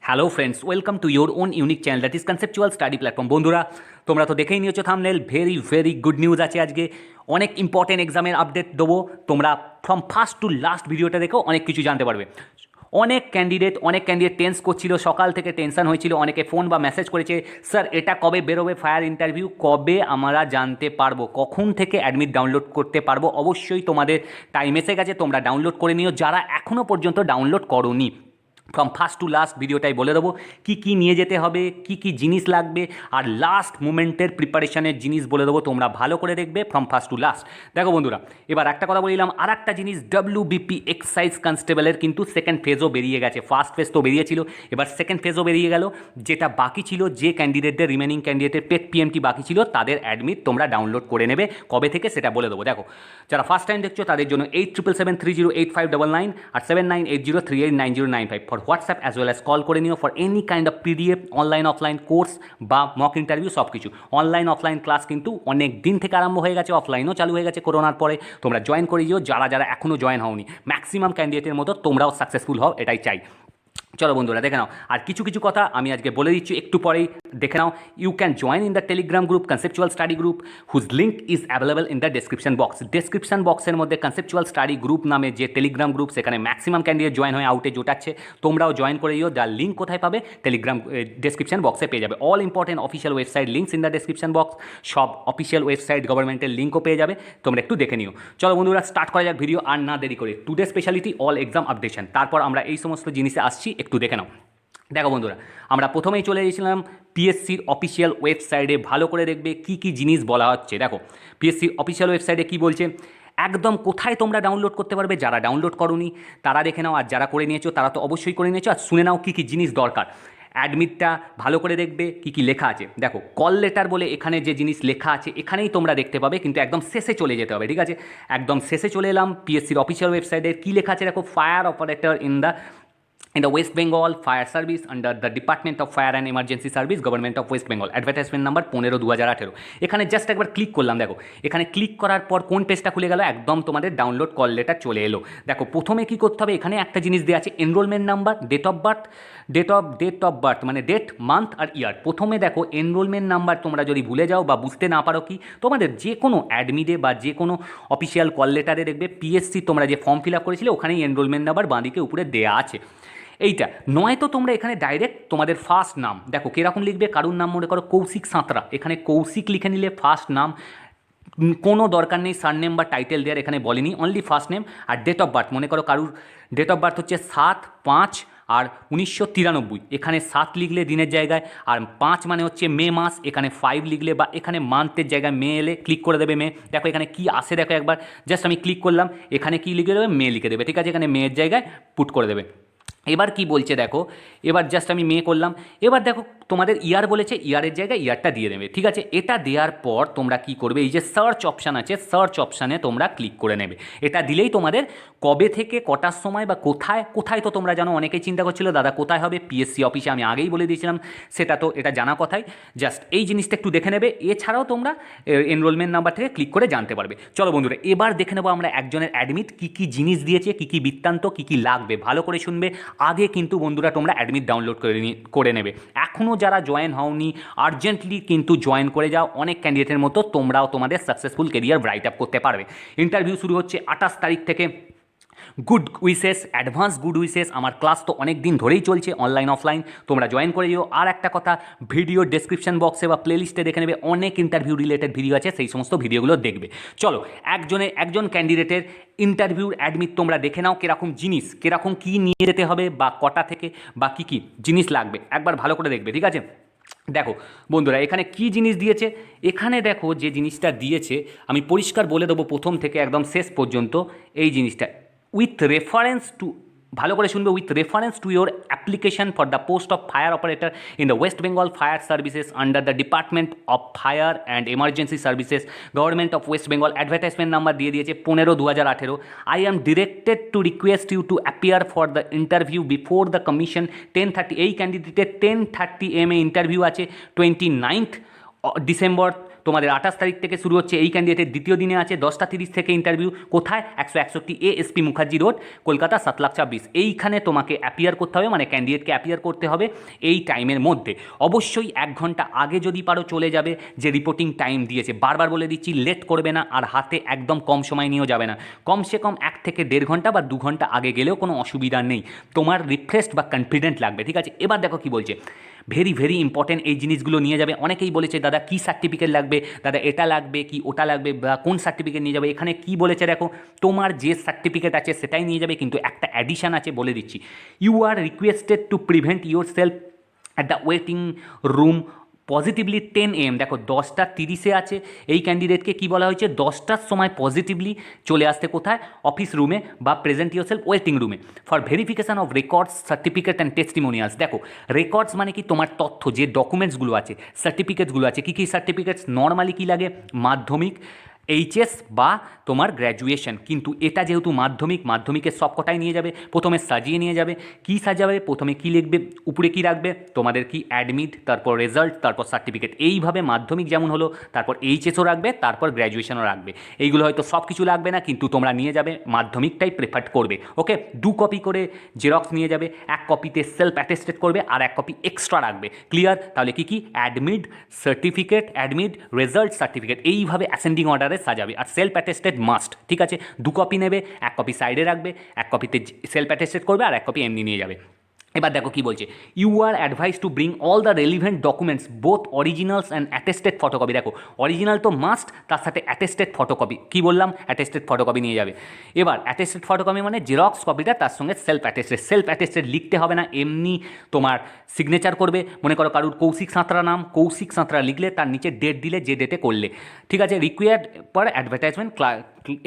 Hello friends, welcome to your own unique channel that is conceptual study platform. বন্ধুরা, তোমরা তো দেখেই নিয়েছো thumbnail. Very very good news আছে আজকে। অনেক ইম্পর্টেন্ট এক্সামের আপডেট দেবো। তোমরা ফ্রম ফার্স্ট টু লাস্ট ভিডিওটা দেখো, অনেক কিছু জানতে পারবে। অনেক ক্যান্ডিডেট টেন্স করছিল, সকাল থেকে টেনশন হয়েছিল। অনেকে ফোন বা মেসেজ করেছে, স্যার এটা কবে বেরোবে ফায়ার ইন্টারভিউ, কবে আমরা জানতে পারবো, কখন থেকে অ্যাডমিট ডাউনলোড করতে পারবো। অবশ্যই তোমাদের টাইম এসে গেছে, তোমরা ডাউনলোড করে নিও যারা এখনও পর্যন্ত ডাউনলোড করোনি। ফ্রম ফার্স্ট টু লাস্ট ভিডিওটাই বলে দেবো কী কী নিয়ে যেতে হবে, কী কী জিনিস লাগবে, আর লাস্ট মুমেন্টের প্রিপারেশনের জিনিস বলে দেবো। তোমরা ভালো করে দেখবে ফ্রম ফার্স্ট টু লাস্ট। দেখো বন্ধুরা, এবার একটা কথা বলিলাম, আর একটা জিনিস, WBP এক্সাইজ কনস্টেবলের কিন্তু সেকেন্ড ফেজও বেরিয়ে গেছে। ফার্স্ট ফেজ তো বেরিয়েছিল, এবার সেকেন্ড ফেজও বেরিয়ে গেল। যেটা বাকি ছিল, যে ক্যান্ডিডেটদের রিমেনিং ক্যান্ডিডেটের পেড PMT বাকি ছিল, তাদের অ্যাডমিট তোমরা ডাউনলোড করে নেবে। কবে থেকে সেটা বলে দেবো। দেখো, যারা ফার্স্ট টাইম দেখছো তাদের জন্য 8777308599 আর 7980389095 for WhatsApp as well as call করে নিও for any kind of PDF, online offline course বা মক ইন্টারভিউ, সব কিছু। অনলাইন অফলাইন ক্লাস কিন্তু অনেক দিন থেকে আরম্ভ হয়ে গেছে, অফলাইনও চালু হয়ে গেছে করোনার পরে। তোমরা জয়েন করে দিও যারা যারা এখনও জয়েন হওনি। ম্যাক্সিমাম ক্যান্ডিডেটের মতো তোমরাও সাকসেসফুল হও, এটাই চাই। চলো বন্ধুরা, দেখে নাও। আর কিছু কিছু কথা আমি আজকে বলে দিচ্ছি, একটু পরেই দেখে নাও। You can join in the Telegram group conceptual study group, whose link is available in the description box. Description বক্সের মধ্যে কনসেপচুয়াল স্টাডি গ্রুপ নামে যে টেলিগ্রাম গ্রুপ, সেখানে ম্যাক্সিমাম ক্যান্ডিডেট জয়েন হয়ে আউটে জোটাচ্ছে। তোমরাও জয়েন করে দিও। যার লিঙ্ক কোথায় পাবে? টেলিগ্রাম ডেসক্রিপশন বক্সে পেয়ে যাবে। All important official website links in the description box. সব অফিসিয়াল ওয়েবসাইট গভর্নমেন্টের লিঙ্কও পেয়ে যাবে, তোমরা একটু দেখে নিও। চলো বন্ধুরা, স্টার্ট করা যাক ভিডিও আর না দেরি করে। Today speciality all exam updation, তারপর আমরা এই সমস্ত জিনিসে আসছি, একটু দেখে নাও। দেখো বন্ধুরা, আমরা প্রথমেই চলে গেছিলাম PSCর অফিসিয়াল ওয়েবসাইটে। ভালো করে দেখবে কি কি জিনিস বলা হচ্ছে। দেখো, PSCর অফিসিয়াল ওয়েবসাইটে কি বলছে, একদম কোথায় তোমরা ডাউনলোড করতে পারবে। যারা ডাউনলোড করোনি তারা দেখে নাও, আর যারা করে নিয়েছো তারা তো অবশ্যই করে নিয়েছো। আর শুনে নাও কী কী জিনিস দরকার। অ্যাডমিটটা ভালো করে দেখবে কী কী লেখা আছে। দেখো, কল লেটার বলে এখানে যে জিনিস লেখা আছে এখানেই তোমরা দেখতে পাবে, কিন্তু একদম শেষে চলে যেতে হবে। ঠিক আছে, একদম শেষে চলে এলাম। PSCর অফিসিয়াল ওয়েবসাইটে কী লেখা আছে দেখো, fire operator in the West Bengal Fire Service under the Department of Fire and Emergency Service, Government of West Bengal, advertisement number 15/2018। এখানে জাস্ট একবার ক্লিক করলাম। দেখো, এখানে ক্লিক করার পর কোন পেজটা খুলে গেল, একদম তোমাদের ডাউনলোড কল লেটার চলে এলো। দেখো, প্রথমে কী করতে হবে, এখানে একটা জিনিস দেওয়া আছে, enrolment number, date of birth মানে ডেট, মান্থ আর ইয়ার। প্রথমে দেখো, এনরোলমেন্ট নাম্বার তোমরা যদি ভুলে যাও বা বুঝতে না পারো, কি তোমাদের যে কোনো অ্যাডমিটে বা যে কোনো অফিসিয়াল কল লেটারে দেখবে PSC তোমরা যে ফর্ম ফিল আপ করেছিলে ওখানেই এনরোলমেন্ট নাম্বার বাঁদিকে উপরে দেওয়া আছে। এইটা নয়তো তোমরা এখানে ডাইরেক্ট তোমাদের ফার্স্ট নাম, দেখো কীরকম লিখবে। কারুর নাম মনে করো কৌশিক সাঁতরা, এখানে কৌশিক লিখে নিলে ফার্স্ট নাম। কোনো দরকার নেই সারনেম বা টাইটেল দেওয়ার, এখানে বলেনি, অনলি ফার্স্ট নেম। আর ডেট অফ বার্থ, মনে করো কারুর ডেট অফ বার্থ হচ্ছে 7/5/1993, এখানে 7 লিখলে দিনের জায়গায়, আর 5 মানে হচ্ছে মে মাস, এখানে 5 লিখলে, বা এখানে মান্থের জায়গায় মে এলে ক্লিক করে দেবে মে। দেখো এখানে কি আসে, দেখো একবার জাস্ট আমি ক্লিক করলাম, এখানে কি লিখে দেবে, মে লিখে দেবে। ঠিক আছে, এখানে মেয়ের জায়গায় পুট করে দেবে। এবার কি বলছে দেখো, এবার জাস্ট আমি মে করলাম। এবার দেখো তোমাদের ইয়ার বলেছে, ইয়ারের জায়গায় ইয়ারটা দিয়ে দেবে। ঠিক আছে, এটা দেওয়ার পর তোমরা কি করবে, এই যে সার্চ অপশান আছে, সার্চ অপশানে তোমরা ক্লিক করে নেবে। এটা দিলেই তোমাদের কবে থেকে কটার সময় বা কোথায় তো তোমরা জানো। অনেকেই চিন্তা করছিল দাদা কোথায় হবে, PSC অফিসে, আমি আগেই বলে দিয়েছিলাম সেটা তো, এটা জানা কথাই। জাস্ট এই জিনিসটা একটু দেখে নেবে। এছাড়াও তোমরা এনরোলমেন্ট নাম্বার থেকে ক্লিক করে জানতে পারবে। চলো বন্ধুরা, এবার দেখে নেবো আমরা একজনের অ্যাডমিট কী কী জিনিস দিয়েছে, কী কী বৃত্তান্ত, কী কী লাগবে। ভালো করে শুনবে। আগে কিন্তু বন্ধুরা তোমরা অ্যাডমিট ডাউনলোড করে নেবে। এখনও যারা জয়েন হওনি, আর্জেন্টলি কিন্তু জয়েন করে যাও। অনেক ক্যান্ডিডেটের মতো তোমরাও তোমাদের সাকসেসফুল কেরিয়ার ব্রাইট আপ করতে পারবে। ইন্টারভিউ শুরু হচ্ছে 28 তারিখ থেকে। Good wishes, advance good wishes. আমার ক্লাস তো অনেক দিন ধরেই চলছে, অনলাইন অফলাইন, তোমরা জয়েন করে দিও। আর একটা কথা, ভিডিও ডেসক্রিপশন বক্সে বা প্লেলিস্টে দেখে নেবে, অনেক ইন্টারভিউ রিলেটেড ভিডিও আছে, সেই সমস্ত ভিডিওগুলো দেখবে। চলো, একজন ক্যান্ডিডেটের ইন্টারভিউর অ্যাডমিট তোমরা দেখে নাও, কীরকম জিনিস, কীরকম কী নিয়ে যেতে হবে, বা কটা থেকে বা কী কী জিনিস লাগবে, একবার ভালো করে দেখবে। ঠিক আছে, দেখো বন্ধুরা, এখানে কি জিনিস দিয়েছে, এখানে দেখো যে জিনিসটা দিয়েছে আমি পরিষ্কার বলে দেবো প্রথম থেকে একদম শেষ পর্যন্ত। এই জিনিসটা উইথ রেফারেন্স টু, ভালো করে শুনবে, with reference to your application for the post of fire operator in the West Bengal fire services under the department of fire and emergency services, government of West Bengal. Advertisement number দিয়ে দিয়েছে 15/2018। I am directed to request you to appear for the interview before the commission 10:30। এই ক্যান্ডিডেটের 10:30 AM interview আছে, 29 December তোমাদের 28 তারিখ থেকে শুরু হচ্ছে, এই ক্যান্ডিডেটের দ্বিতীয় দিনে আছে 10:30 থেকে ইন্টারভিউ। কোথায়? 161 ASP মুখার্জি রোড, কলকাতা 7,26,000। এইখানে তোমাকে অ্যাপিয়ার করতে হবে, মানে ক্যান্ডিডেটকে অ্যাপিয়ার করতে হবে এই টাইমের মধ্যে। অবশ্যই 1 ঘন্টা আগে যদি পারো চলে যাবে, যে রিপোর্টিং টাইম দিয়েছে। বারবার বলে দিচ্ছি, লেট করবে না, আর হাতে একদম কম সময় নিয়েও যাবে না। কমসে কম 1 থেকে 1.5 ঘন্টা বা 2 ঘন্টা আগে গেলেও কোনো অসুবিধা নেই, তোমার রিফ্রেশড বা কনফিডেন্ট লাগবে। ঠিক আছে, এবার দেখো কি বলছে, ভেরি ভেরি ইম্পর্টেন্ট এই জিনিসগুলো নিয়ে যাবে। অনেকেই বলেছে দাদা কী সার্টিফিকেট লাগবে, দাদা এটা লাগবে কি ওটা লাগবে, বা কোন সার্টিফিকেট নিয়ে যাবে। এখানে কি বলেছে দেখো, তোমার যে সার্টিফিকেট আছে সেটাই নিয়ে যাবে, কিন্তু একটা অ্যাডিশন আছে, বলে দিচ্ছি। You are requested to prevent your self at the waiting room positively 10 AM। দেখো 10:30 আছে, এই ক্যান্ডিডেটকে কি বলা হয়েছে, 10টার সময় পজিটিভলি চলে আসতে কোথায়, অফিস রুমে বা প্রেজেন্ট ইউর সেলফ ওয়েটিং রুমে for verification of records, certificate and testimonials. দেখো রেকর্ডস মানে কি, তোমার তথ্য, যে ডকুমেন্টসগুলো আছে, সার্টিফিকেটসগুলো আছে। কী কী সার্টিফিকেটস? নর্মালি কী লাগে, মাধ্যমিক, এইচএস বা তোমার গ্র্যাজুয়েশন। কিন্তু এটা যেহেতু মাধ্যমিকের সব কটাই নিয়ে যাবে। প্রথমে সাজিয়ে নিয়ে যাবে, কি সাজাবে, প্রথমে কি লিখবে, উপরে কি রাখবে, তোমাদের কি অ্যাডমিট, তারপর রেজাল্ট, তারপর সার্টিফিকেট। এইভাবে মাধ্যমিক যেমন হলো, তারপর এইচএসও রাখবে, তারপর গ্র্যাজুয়েশনও রাখবে। এইগুলো হয়তো সব কিছু লাগবে না, কিন্তু তোমরা নিয়ে যাবে মাধ্যমিকটাই প্রেফার করবে। ওকে, 2 কপি করে জেরক্স নিয়ে যাবে, 1 কপিতে সেলফ অ্যাটেস্টেড করবে, আর 1 কপি এক্সট্রা রাখবে। ক্লিয়ার? তাহলে কি কি, admit, certificate, admit, result, certificate, এইভাবে অ্যাসেন্ডিং অর্ডারে সাজাবে। আর সেলফ অ্যাটেস্টেড মাস্ট। ঠিক আছে, 2 কপি নেবে, 1 কপি সাইডে রাখবে, 1 কপিতে সেলফ অ্যাটেস্টেড করবে, আর 1 কপি এমনি নিয়ে যাবে। এবার দেখো কি বলছে, you are advise to bring all the relevant documents both originals and attested photocopy. দেখো অরিজিনাল তো মাস্ট, তার সাথে অ্যাটেস্টেড ফটোকপি। কি বললাম, অ্যাটেস্টেড ফটোকপি নিয়ে যাবে। এবার অ্যাটেস্টেড ফটোকপি মানে জেরক্স কপিটা, তার সঙ্গে সেলফ অ্যাটেস্টেড লিখতে হবে না, এমনি তোমার সিগনেচার করবে। মনে করো কারুর কৌশিক সাঁতরা নাম, কৌশিক সাঁতরা লিখলে তার নিচে ডেট দিলে, যে ডেটে করলে। ঠিক আছে, required for advertisement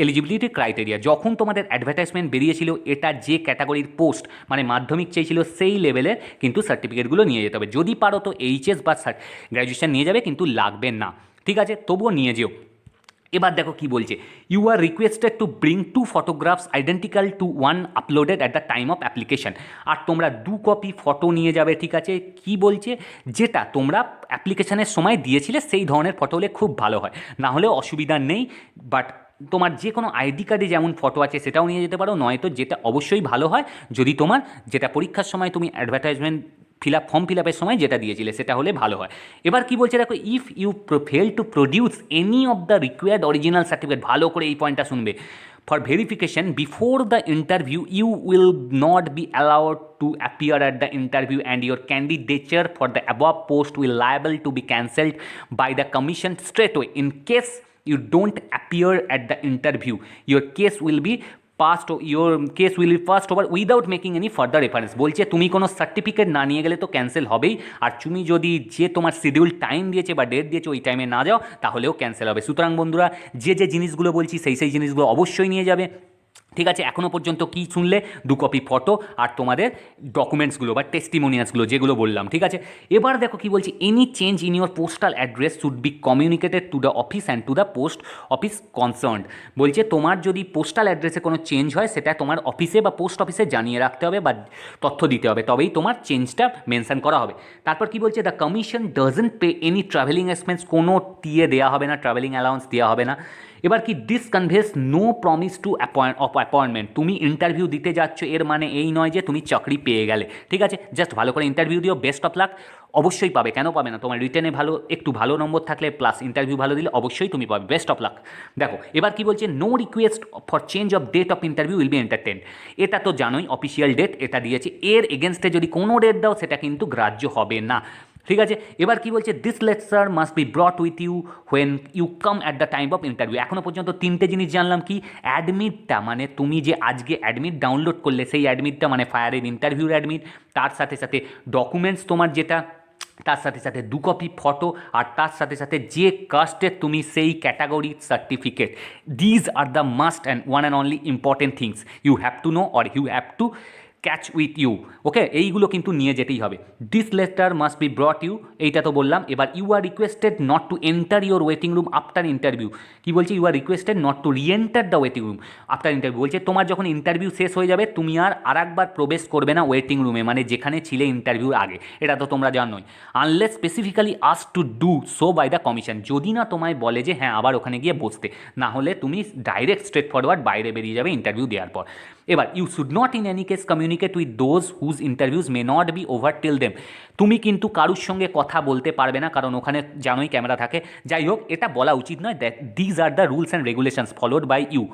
eligibility criteria. যখন তোমাদের অ্যাডভার্টাইজমেন্ট বেরিয়েছিল, এটা যে ক্যাটাগরির পোস্ট, মানে মাধ্যমিক চেয়েছিল, সেই লেভেলের কিন্তু সার্টিফিকেটগুলো নিয়ে যেতে হবে। যদি পারো তো এইচএস বা গ্র্যাজুয়েশন নিয়ে যাবে, কিন্তু লাগবে না। ঠিক আছে, তবুও নিয়ে যেও। এবার দেখো কি বলছে, you are requested to bring 2 photographs identical to 1 uploaded at the time of application. আর তোমরা 2 কপি ফটো নিয়ে যাবে। ঠিক আছে, কি বলছে, যেটা তোমরা অ্যাপ্লিকেশনের সময় দিয়েছিলে সেই ধরনের ফটো হলে খুব ভালো হয়, না হলেও অসুবিধা নেই। বাট তোমার যে কোনো আইডি কার্ডে যেমন ফটো আছে সেটাও নিয়ে যেতে পারো, নয়তো যেটা অবশ্যই ভালো হয়, যদি তোমার যেটা পরীক্ষার সময় তুমি অ্যাডভার্টাইজমেন্ট ফর্ম ফিল আপের সময় যেটা দিয়েছিলে সেটা হলে ভালো হয়। এবার কি বলছে দেখো, if you fail to produce any of the required original certificate, ভালো করে এই পয়েন্টটা শুনবে, for verification before the interview you will not be allowed to appear at the interview and your candidature for the above post will liable to be cancelled by the commission straight away. In case you don't appear at the interview, your case will be passed over without making any further reference। বলছে তুমি কোনো certificate না নিয়ে গেলে তো cancel হবেই, আর তুমি যদি যে তোমার শিডিউল টাইম দিয়েছে বা ডেট দিয়েছে ওই টাইমে না যাও, তাহলেও ক্যান্সেল হবে। সুতরাং বন্ধুরা, যে জিনিসগুলো বলছি সেই জিনিসগুলো অবশ্যই নিয়ে যাবে। ঠিক আছে, এখনও পর্যন্ত কি শুনলে, 2 কপি ফটো আর তোমাদের ডকুমেন্টসগুলো বা টেস্টিমোনিয়ালসগুলো যেগুলো বললাম। ঠিক আছে, এবার দেখো কি বলছি, any change in your postal address should be communicated to the office and two the post office concerned. বলছে তোমার যদি পোস্টাল অ্যাড্রেসে কোনো চেঞ্জ হয়, সেটা তোমার অফিসে বা পোস্ট অফিসে জানিয়ে রাখতে হবে বা তথ্য দিতে হবে, তবেই তোমার চেঞ্জটা মেনশন করা হবে। তারপর কি বলছে, the commission doesn't pay any travelling expense, কোনো টিএ দেওয়া হবে না, ট্রাভেলিং অ্যালাউন্স দেওয়া হবে না। এবার কি, this conveys no promise to appointment. তুমি ইন্টারভিউ দিতে যাচ্ছ, এর মানে এই নয় যে তুমি চাকরি পেয়ে গেলে। ঠিক আছে, জাস্ট ভালো করে ইন্টারভিউ দিও, বেস্ট অফ লাক। অবশ্যই পাবে, কেন পাবে না? তোমার রিটেনে একটু ভালো নম্বর থাকলে প্লাস ইন্টারভিউ ভালো দিলে অবশ্যই তুমি পাবে, বেস্ট অফ লাক। দেখো এবার কি বলছে, no request for change of date of interview will be entertained. এটা তো জানোই, অফিসিয়াল ডেট এটা দিয়েছে, এর এগেনস্টে যদি কোনো ডেট দাও সেটা কিন্তু গ্রাহ্য হবে না। ঠিক আছে, এবার কি বলছে, this letter must be brought with you when you come at the time of interview. এখনও পর্যন্ত 3টে জিনিস জানলাম। কি, অ্যাডমিটটা মানে তুমি যে আজকে অ্যাডমিট ডাউনলোড করলে সেই অ্যাডমিটটা, মানে ফায়ারের ইন্টারভিউর অ্যাডমিট, তার সাথে সাথে ডকুমেন্টস তোমার যেটা, তার সাথে সাথে 2 কপি ফটো, আর তার সাথে সাথে যে কাস্টের তুমি সেই ক্যাটাগরির certificate. These are the must and one and only important things you have to know or you have to catch with you, okay, এইগুলো কিন্তু নিয়ে যেতেই হবে। This letter must be brought you, এইটা তো বললাম। এবার you are requested not to enter your waiting room after interview. কী বলছে? You are requested not to reenter the waiting room after interview. বলছে তোমার যখন ইন্টারভিউ শেষ হয়ে যাবে তুমি আর একবার প্রবেশ করবে না ওয়েটিং রুমে, মানে যেখানে ছিলে ইন্টারভিউর আগে, এটা তো তোমরা জানোই। Unless specifically ask to do so by the commission, যদি না তোমায় বলে যে হ্যাঁ আবার ওখানে গিয়ে বসতে, না হলে তুমি ডাইরেক্ট স্ট্রেট ফরওয়ার্ড বাইরে বেরিয়ে যাবে ইন্টারভিউ দেওয়ার পর। এবার you should not in any case communicate with those whose interviews may not be over till them. তুমি কিন্তু কারুর সঙ্গে কথা বলতে পারবে না, কারণ ওখানে জানোই ক্যামেরা থাকে। যাই হোক, এটা বলা উচিত নয়। These are the rules and regulations followed by you,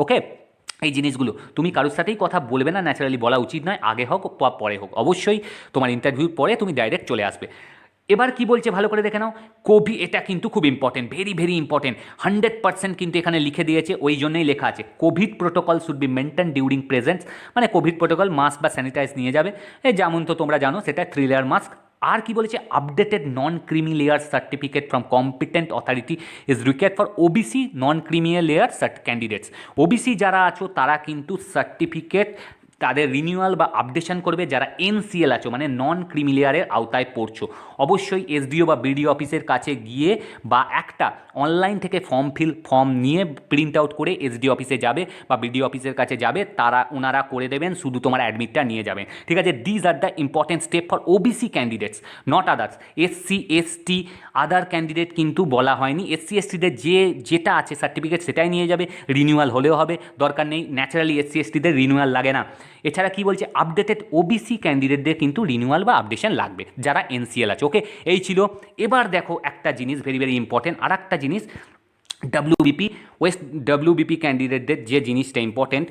okay. এই জিনিসগুলো তুমি কারোর সাথেই কথা বলবে না, ন্যাচারালি বলা উচিত নয়, আগে হোক বা পরে হোক। অবশ্যই তোমার ইন্টারভিউর পরে তুমি ডাইরেক্ট চলে আসবে। এবার কি বলছে ভালো করে দেখে নাও। এটা কিন্তু খুব ইম্পর্টেন্ট, ভেরি ভেরি ইম্পর্টেন্ট, 100% কিন্তু এখানে লিখে দিয়েছে, ওই জন্যই লেখা আছে Covid protocol should be maintain during presence, মানে কোভিড প্রোটোকল মাস্ক বা স্যানিটাইজ নিয়ে যাবে, এই যেমন তো তোমরা জানো সেটা 3 লেয়ার মাস্ক। আর কি বলেছে? Updated non creamy layer certificate from competent authority is required for OBC non creamy layer candidates. OBC যারা আছো তারা কিন্তু সার্টিফিকেট তাদের রিনিউয়াল বা আপডেশন করবে, যারা এনসিএল আছো মানে নন ক্রিমি লেয়ারের আওতায় পড়ছো। অবশ্যই এসডিও বা বিডিও অফিসের কাছে গিয়ে বা একটা অনলাইন থেকে ফর্ম নিয়ে প্রিন্ট আউট করে এসডিও অফিসে যাবে বা বিডিও অফিসের কাছে যাবে, ওনারা করে দেবেন, শুধু তোমার অ্যাডমিটটা নিয়ে যাবেন, ঠিক আছে। These are the important step for OBC candidates, not others. SC ST other candidate কিন্তু বলা হয়নি। এসসি এসটিদের যেটা আছে সার্টিফিকেট সেটাই নিয়ে যাবে, রিনিউয়াল হলেও হবে, দরকার নেই। ন্যাচারালি এসসি এসটিদের রিনিউয়াল লাগে না। এছাড়া কি বলছে? আপডেটেড ওবিসি ক্যান্ডিডেটদের কিন্তু রিনিউয়াল বা আপডেশন লাগবে, যারা এনসিএল আছে, ওকে। এই ছিল। এবার দেখো একটা জিনিস ভেরি ভেরি ইম্পর্টেন্ট, আর একটা জিনিস ডাব্লিউবিপি ক্যান্ডিডেটদের যে জিনিসটা ইম্পর্টেন্ট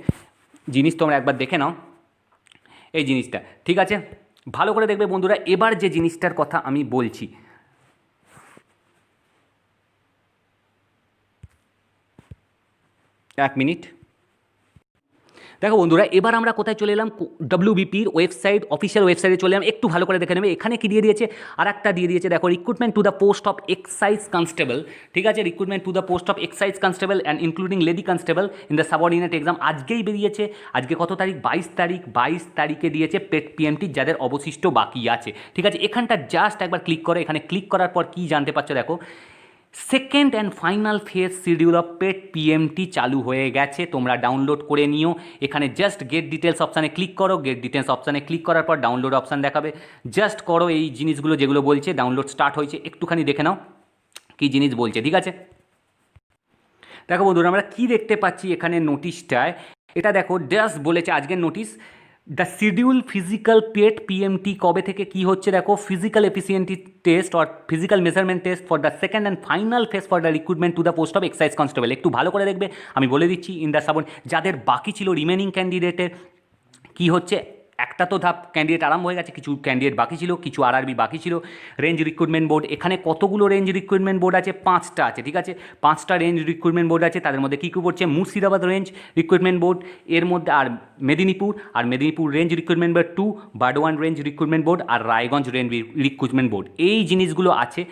জিনিস, তোমরা একবার দেখে নাও এই জিনিসটা, ঠিক আছে? ভালো করে দেখবে বন্ধুরা। এবার যে জিনিসটার কথা আমি বলছি, এক মিনিট দেখো বন্ধুরা, এবার আমরা কোথায় চলে এলাম? ডব্লিউবিপির ওয়েবসাইট, অফিসিয়াল ওয়েবসাইটে চলে এলাম। একটু ভালো করে দেখে নেবে, এখানে কি দিয়ে দিয়েছে, আর একটা দিয়ে দিয়েছে দেখো, recruitment to the post of excise constable, ঠিক আছে। Recruitment to the post of excise constable and including lady constable in the subordinate exam, আজকেই বেরিয়েছে। আজকে কত তারিখ? 22 তারিখে দিয়েছে পেট পিএমটি, যাদের অবশিষ্ট বাকি আছে, ঠিক আছে। এখানটা জাস্ট একবার ক্লিক করো। এখানে ক্লিক করার পর কি জানতে পারছো দেখো, second and final phase schedule of PET PMT চালু হয়ে গেছে, তোমরা ডাউনলোড করে নিও। এখানে জাস্ট গেট ডিটেলস অপশানে ক্লিক করো। গেট ডিটেলস অপশানে ক্লিক করার পর ডাউনলোড অপশান দেখাবে, জাস্ট করো এই জিনিসগুলো যেগুলো বলছে। ডাউনলোড স্টার্ট হয়েছে, একটুখানি দেখে নাও কী জিনিস বলছে, ঠিক আছে। দেখো বন্ধুরা, আমরা কী দেখতে পাচ্ছি এখানে নোটিশটায়, এটা দেখো জাস্ট বলেছে আজকের notice, the schedule physical PET PMT কবে থেকে কী হচ্ছে দেখো, physical efficiency test or physical measurement test for the second and final phase for the recruitment to the post of excise constable. একটু ভালো করে দেখবে, আমি বলে দিচ্ছি। ইন দ্য সাবন যাদের বাকি ছিল রিমেনিং ক্যান্ডিডেটের কী হচ্ছে, একটা তো ধাপ ক্যান্ডিডেট আরম্ভ হয়ে গেছে, কিছু ক্যান্ডিডেট বাকি ছিল, কিছু আরআরবি বাকি ছিল। রেঞ্জ রিক্রুটমেন্ট বোর্ড, এখানে কতগুলো রেঞ্জ রিক্রুটমেন্ট বোর্ড আছে? 5টা আছে, ঠিক আছে। 5টা রেঞ্জ রিক্রুটমেন্ট বোর্ড আছে, তাদের মধ্যে কী কী পড়ছে? মুর্শিদাবাদ রেঞ্জ রিক্রুটমেন্ট বোর্ড, এর মধ্যে আর Medinipur range recruitment board 2, Burdwan range recruitment board আর রায়গঞ্জ রেঞ্জ রিক্রুটমেন্ট বোর্ড। এই জিনিসগুলো আছে,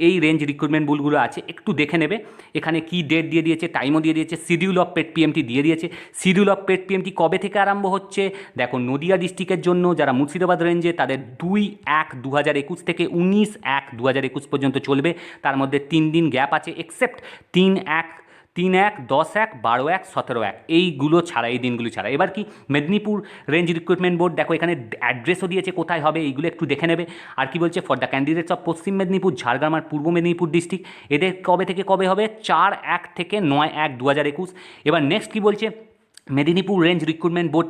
এই রেঞ্জ রিক্রুটমেন্ট বোর্ডগুলো আছে, একটু দেখে নেবে। এখানে কি ডেট দিয়ে দিয়েছে, টাইমও দিয়ে দিয়েছে, শিডিউল অফ পেট পিএমটি দিয়ে দিয়েছে। শিডিউল অফ পেট পিএমটি কবে থেকে আরম্ভ হচ্ছে দেখো, নদিয়া ডিস্ট্রিক্টের জন্য যারা মুর্শিদাবাদ রেঞ্জে তাদের 2/1/2021 থেকে 19/1/2021 পর্যন্ত চলবে। তার মধ্যে 3 দিন গ্যাপ আছে, এক্সেপ্ট 3/1, 10/1, 12/1, 17/1, এইগুলো ছাড়া, এই দিনগুলো ছাড়া। এবার কি মেদিনীপুর রেঞ্জ রিক্রুটমেন্ট বোর্ড, দেখো এখানে অ্যাড্রেসও দিয়েছে কোথায় হবে, এইগুলো একটু দেখে নেবে। আর কি বলছে, for the candidates of Paschim Medinipur, Jhargram R Purba Medinipur district, এদের কবে থেকে কবে হবে? 4/1 থেকে 9/1/2021। এবার নেক্সট কি বলছে, মেদিনীপুর রেঞ্জ রিক্রুটমেন্ট বোর্ড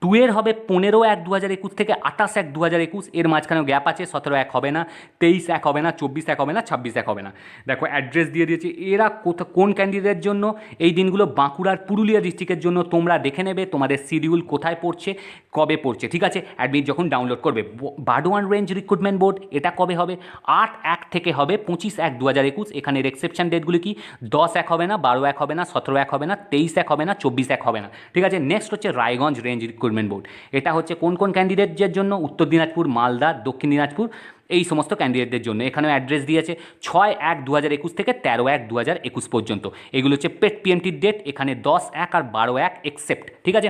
2 এর হবে 15/1/2021 থেকে 28/1/2021, এর মাঝখানেও গ্যাপ আছে, 17/1 হবে না, 23/1 হবে না, 24/1 হবে না, 26/1 হবে না। দেখো অ্যাড্রেস দিয়ে দিয়েছে। এরা কোন ক্যান্ডিডেটের জন্য? এই দিনগুলো বাঁকুড়ার পুরুলিয়া ডিস্ট্রিক্টের জন্য। তোমরা দেখে নেবে তোমাদের শিডিউল কোথায় পড়ছে, কবে পড়ছে, ঠিক আছে, অ্যাডমিট যখন ডাউনলোড করবে। বারডোয়ান রেঞ্জ রিক্রুটমেন্ট বোর্ড, এটা কবে হবে? 8/1 থেকে হবে 25/1/2021। এখানে এক্সেপশন ডেটগুলি কি? 10/1 হবে না, 12/1 হবে না, 17/1 হবে না, 23/1 হবে না, 24/1 হবে না, ঠিক আছে। নেক্সট হচ্ছে রায়গঞ্জ রেঞ্জ রিক্রুটমেন্ট বোর্ড, এটা হচ্ছে কোন কোন ক্যান্ডিডেটদের জন্য? উত্তর দিনাজপুর, মালদা, দক্ষিণ দিনাজপুর, এই সমস্ত ক্যান্ডিডেটদের জন্য। এখানেও অ্যাড্রেস দিয়েছে 6/1/2021 থেকে 13/1/2021 পর্যন্ত। এগুলো হচ্ছে পেট পিএমটির ডেট। এখানে 10/1 আর 12/1 এক্সেপ্ট, ঠিক আছে।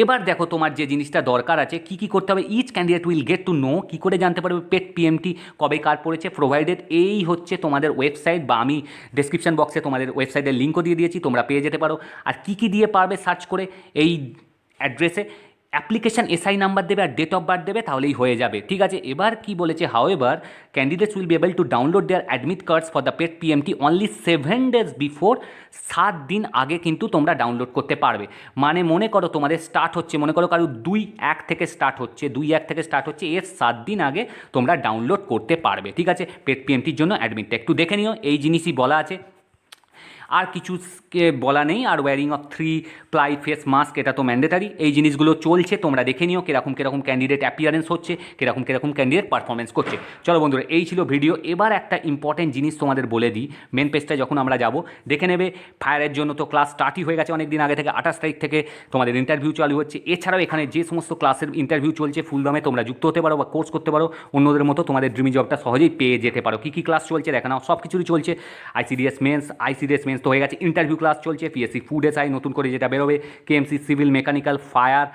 এবার দেখো তোমার যে জিনিসটা দরকার আছে কী কী করতে হবে, each candidate will get to know, কী করে জানতে পারবে পেট পিএমটি কবে কার পড়েছে, প্রোভাইডেড এই হচ্ছে তোমাদের ওয়েবসাইট, বা আমি ডেসক্রিপশন বক্সে তোমাদের ওয়েবসাইটের লিঙ্কও দিয়ে দিয়েছি, তোমরা পেয়ে যেতে পারো। আর কী কী দিয়ে পারবে সার্চ করে এই অ্যাড্রেসে, অ্যাপ্লিকেশান এসআই নাম্বার দেবে আর ডেট অফ বার্থ দেবে, তাহলেই হয়ে যাবে। ঠিক আছে, এবার কি বলেছে, however candidates will be able to download their admit cards for the PET PMT only 7 days before, 7 দিন আগে কিন্তু তোমরা ডাউনলোড করতে পারবে। মানে মনে করো তোমাদের স্টার্ট হচ্ছে, মনে করো কারো 2-1 থেকে স্টার্ট হচ্ছে, 2-1 থেকে স্টার্ট হচ্ছে, এর 7 দিন আগে তোমরা ডাউনলোড করতে পারবে। ঠিক আছে, পেড পিএমটির জন্য অ্যাডমিটটা একটু দেখে নিও, এই জিনিসই বলা আছে, আর কিছু বলা নেই। আর wiring of 3-ply face mask, এটা তো ম্যান্ডেটারি। এই জিনিসগুলো চলছে, তোমরা দেখে নিও কীরকম ক্যান্ডিডেট অ্যাপিয়ারেন্স হচ্ছে, কীরকম ক্যান্ডিডেট পারফরমেন্স করছে। চলো বন্ধুরা, এই ছিল ভিডিও। এবার একটা ইম্পর্টেন্ট জিনিস তোমাদের বলে দিই, মেন পেজটা যখন আমরা যাব দেখে নেবে, ফায়ারের জন্য তো ক্লাস স্টার্টই হয়ে গেছে অনেক দিন আগে থেকে, 28 তারিখ থেকে তোমাদের ইন্টারভিউ চালু হচ্ছে। এছাড়াও এখানে যে সমস্ত ক্লাসের ইন্টারভিউ চলছে ফুল দামে তোমরা যুক্ত হতে পারো বা কোর্স করতে পারো, অন্যদের মতো তোমাদের ড্রিমি জবটা সহজেই পেয়ে যেতে পারো। কী কী ক্লাস চলছে দেখে নাও, সব কিছুরই চলছে। আইসিডিএস মেন্স তো হয়ে গেছে, ইন্টারভিউ ক্লাস চলছে, পিএসসি ফুড এসআই নতুন করে যেটা বেরোবে, KMC civil mechanical fire,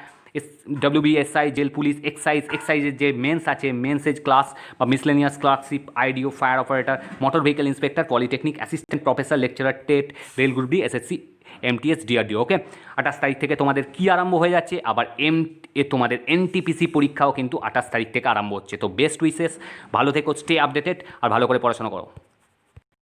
WBSI jail police, এক্সাইজের যে মেন্স আছে, মেন্সেজ ক্লাস বা miscellaneous clerkship, IDO, fire operator, motor vehicle inspector, polytechnic assistant professor, lecturer, TET, rail group D, SSC, MTS, DRDO. Okay, 28 তারিখ থেকে তোমাদের কি আরম্ভ হয়ে যাচ্ছে, আবার তোমাদের এনটিপিসি পরীক্ষাও কিন্তু 28 তারিখ থেকে আরম্ভ হচ্ছে। তো বেস্ট উইসেস, ভালো থেকো, স্টে আপডেটেড আর ভালো করে পড়াশোনা করো।